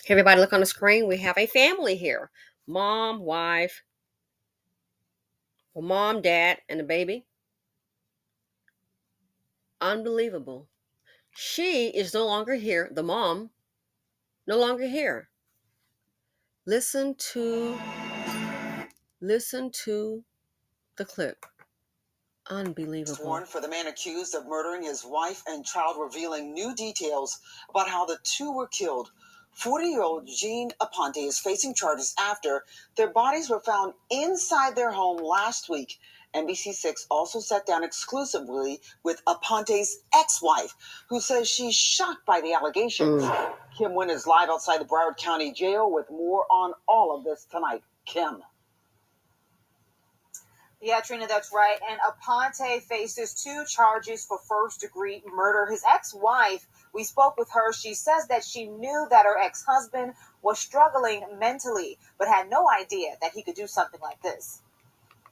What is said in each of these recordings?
Everybody look on the screen. We have a family here. Mom, wife, well, mom, dad, and the baby. Unbelievable. She is no longer here. The mom, no longer here. Listen to listen to the clip. Unbelievable. Warrant for the man accused of murdering his wife and child, revealing new details about how the two were killed. 40-year-old Jean Aponte is facing charges after their bodies were found inside their home last week. NBC6 also sat down exclusively with Aponte's ex-wife, who says she's shocked by the allegations. Kim Wynn is live outside the Broward County Jail with more on all of this tonight. Kim. Yeah, Trina, that's right. And Aponte faces 2 charges for first-degree murder. His ex-wife, we spoke with her. She says that she knew that her ex-husband was struggling mentally, but had no idea that he could do something like this.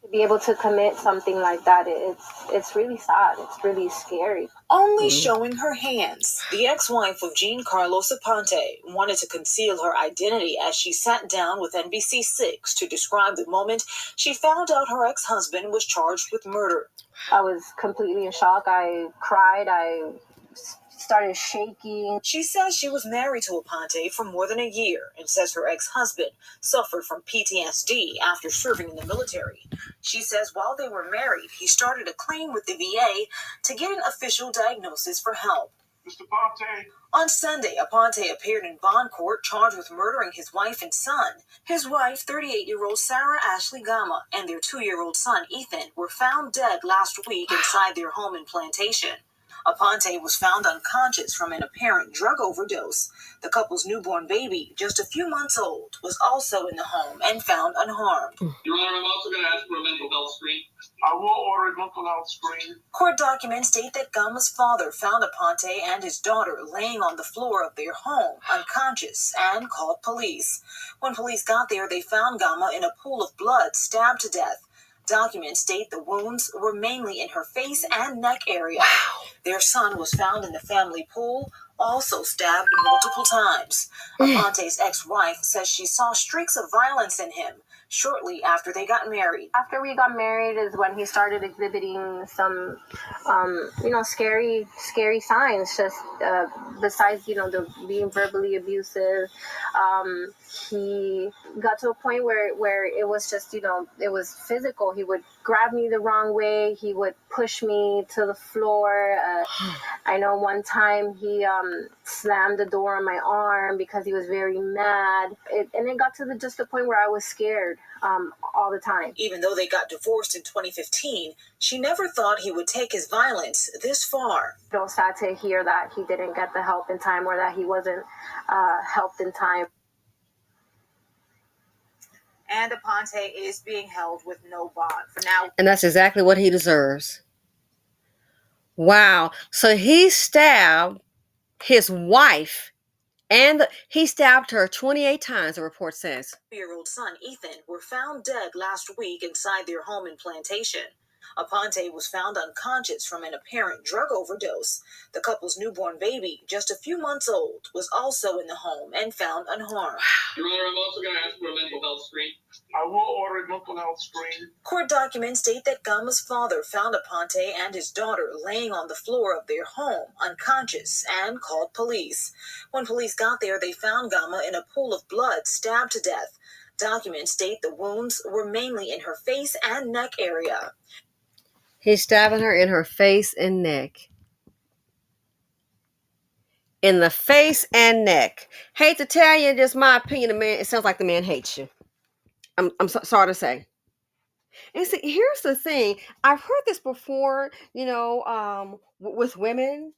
To be able to commit something like that, it's really sad. It's really scary. Only showing her hands. The ex-wife of Jean Carlos Aponte wanted to conceal her identity as she sat down with NBC6 to describe the moment she found out her ex-husband was charged with murder. I was completely in shock. I cried. I started shaking. She says she was married to Aponte for more than a year and says her ex-husband suffered from PTSD after serving in the military. She says while they were married, he started a claim with the VA to get an official diagnosis for help. Mr. Aponte. On Sunday, Aponte appeared in bond court charged with murdering his wife and son. His wife, 38-year-old Sarah Ashley Gama, and their 2-year-old son, Ethan, were found dead last week inside their home in Plantation. Aponte was found unconscious from an apparent drug overdose. The couple's newborn baby, just a few months old, was also in the home and found unharmed. Your Honor, I'm also going to ask for a mental health screen. I will order a mental health screen. Court documents state that Gama's father found Aponte and his daughter laying on the floor of their home, unconscious, and called police. When police got there, they found Gama in a pool of blood, stabbed to death. Documents state the wounds were mainly in her face and neck area. Wow. Their son was found in the family pool, also stabbed multiple times. Aponte's ex-wife says she saw streaks of violence in him shortly after they got married. After we got married is when he started exhibiting some, scary signs. Just besides, the being verbally abusive, he got to a point where it was just, it was physical. He would grab me the wrong way. He would push me to the floor. I know one time he slammed the door on my arm because he was very mad. And it got to just the point where I was scared all the time. Even though they got divorced in 2015, she never thought he would take his violence this far. It was sad to hear that he didn't get the help in time or that he wasn't helped in time. And Aponte is being held with no bond for now. And that's exactly what he deserves. Wow. So he stabbed his wife and he stabbed her 28 times, the report says. 2-year-old son, Ethan, were found dead last week inside their home in Plantation. Aponte was found unconscious from an apparent drug overdose. The couple's newborn baby, just a few months old, was also in the home and found unharmed. Your Honor, I'm also going to ask for a mental health screen. I will order a mental health screen. Court documents state that Gama's father found Aponte and his daughter laying on the floor of their home, unconscious, and called police. When police got there, they found Gama in a pool of blood, stabbed to death. Documents state the wounds were mainly in her face and neck area. He's stabbing her in her face and neck. In the face and neck. Hate to tell you, just my opinion, the man, it sounds like the man hates you. I'm sorry to say. And see, here's the thing. I've heard this before, with women.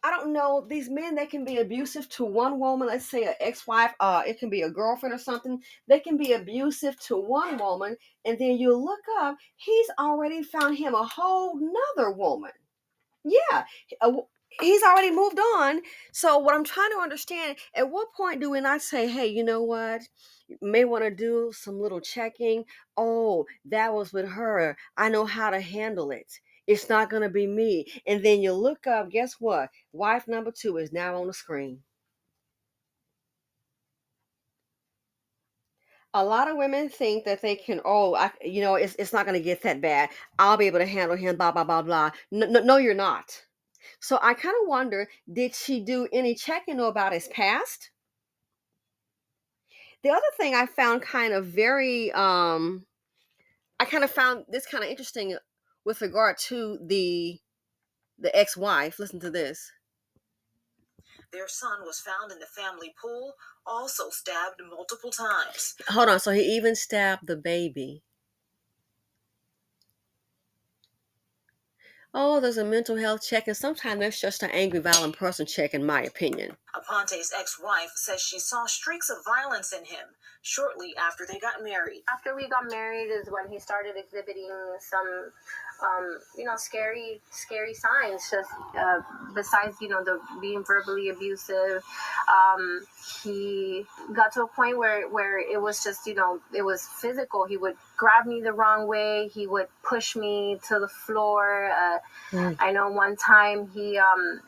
I don't know, these men, they can be abusive to one woman, let's say an ex-wife, it can be a girlfriend or something. They can be abusive to one woman, and then you look up, he's already found him a whole nother woman. Yeah, he's already moved on. So what I'm trying to understand, at what point do we not say, hey, you know what? You may want to do some little checking. Oh, that was with her. I know how to handle it. It's not going to be me. And then you look up, guess what? Wife number 2 is now on the screen. A lot of women think that they can, oh, it's not going to get that bad. I'll be able to handle him, blah, blah, blah, blah. No, no, no, you're not. So I kind of wonder, did she do any checking about his past? The other thing I found kind of I kind of found this kind of interesting with regard to the ex-wife. Listen to this. Their son was found in the family pool, also stabbed multiple times. Hold on, so he even stabbed the baby. Oh, there's a mental health check, and sometimes there's just an angry, violent person check, in my opinion. Aponte's ex-wife says she saw streaks of violence in him shortly after they got married. After we got married is when he started exhibiting some, scary signs. Just besides, the being verbally abusive, he got to a point where it was just, it was physical. He would grab me the wrong way. He would push me to the floor. I know one time he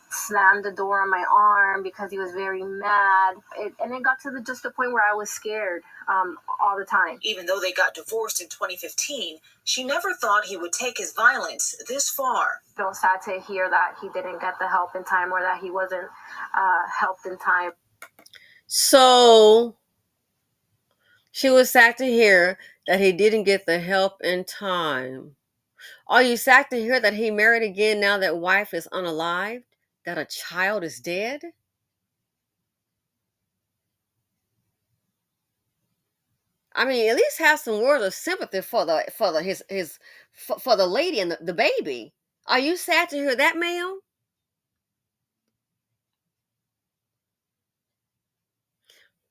slammed the door on my arm because he was very mad. And it got to just the point where I was scared all the time. Even though they got divorced in 2015, she never thought he would take his violence this far. Sad to hear that he didn't get the help in time, or that he wasn't helped in time. So she was sad to hear that he didn't get the help in time. Are you sad to hear that he married again now that wife is unalived? That a child is dead? I mean, at least have some words of sympathy for the lady and the baby. Are you sad to hear that, ma'am?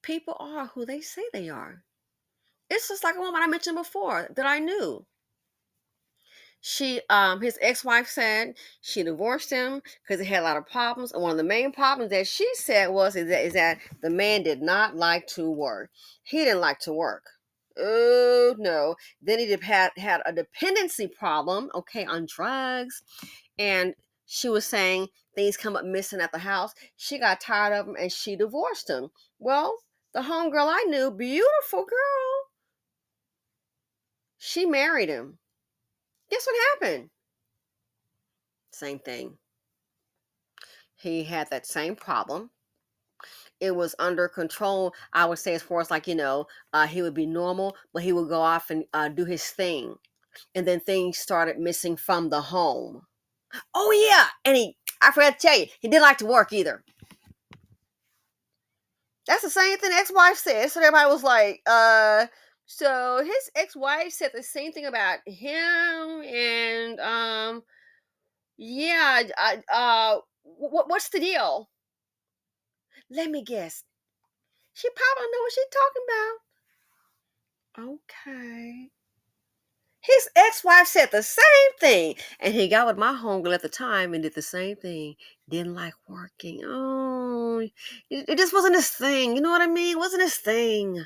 People are who they say they are. It's just like a woman I mentioned before that I knew. His ex-wife said she divorced him because he had a lot of problems, and one of the main problems that she said is that the man did not like to work. He didn't like to work. Oh no! Then he had a dependency problem, okay, on drugs, and she was saying things come up missing at the house. She got tired of him and she divorced him. Well, the homegirl I knew, beautiful girl, she married him. Guess what happened? Same thing. He had that same problem. It was under control, I would say, as far as he would be normal, but he would go off and do his thing. And then things started missing from the home. Oh, yeah. And I forgot to tell you, he didn't like to work either. That's the same thing the ex-wife said. So everybody was like, so his ex-wife said the same thing about him. And, yeah, what's the deal? Let me guess. She probably know what she's talking about. Okay. His ex-wife said the same thing. And he got with my homegirl at the time and did the same thing. Didn't like working. Oh, it just wasn't his thing. You know what I mean? It wasn't his thing.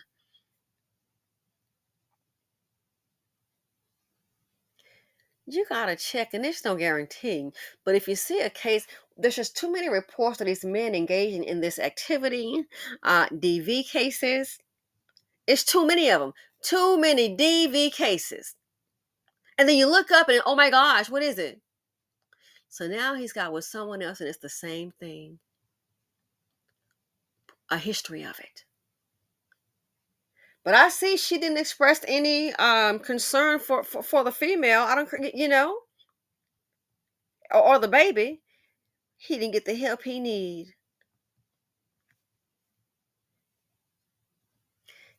You gotta check, and there's no guarantee. But if you see a case, there's just too many reports of these men engaging in this activity, DV cases. It's too many of them. Too many DV cases. And then you look up and, oh my gosh, what is it? So now he's got with someone else and it's the same thing. A history of it. But I see she didn't express any concern for the female. I don't, or the baby. He didn't get the help he needed.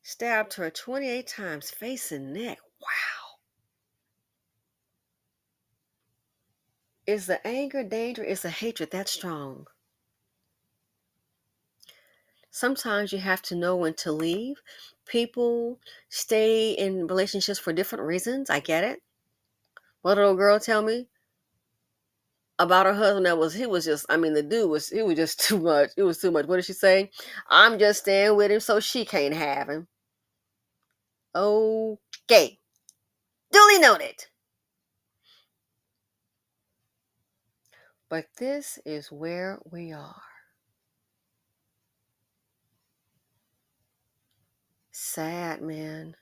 Stabbed her 28 times, face and neck. Wow. Is the anger danger? Is the hatred that strong? Sometimes you have to know when to leave. People stay in relationships for different reasons. I get it. What did a girl tell me about her husband? The dude was just too much. It was too much. What did she say? I'm just staying with him so she can't have him. Okay. Duly noted. But this is where we are. sad, man.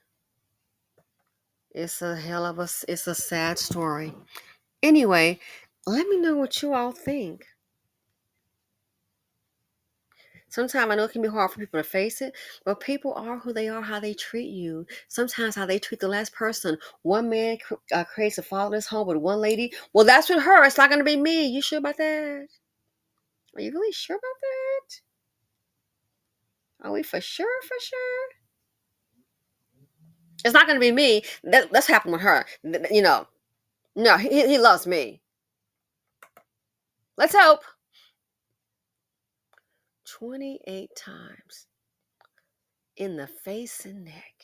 It's a sad story. Anyway, let me know what you all think. Sometimes I know it can be hard for people to face it, but people are who they are, how they treat you. Sometimes how they treat the last person. One man creates a fatherless home with one lady. Well, that's with her. It's not going to be me. You sure about that? Are you really sure about that? Are we for sure? For sure? It's not going to be me. That's happened with her. You know, no, he loves me. Let's hope. 28 times in the face and neck.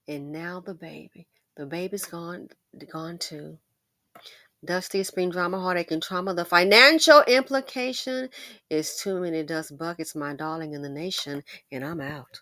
And now the baby. The baby's gone too. Dusty, spring drama, heartache, and trauma. The financial implication is too many dust buckets, my darling, in the nation. And I'm out.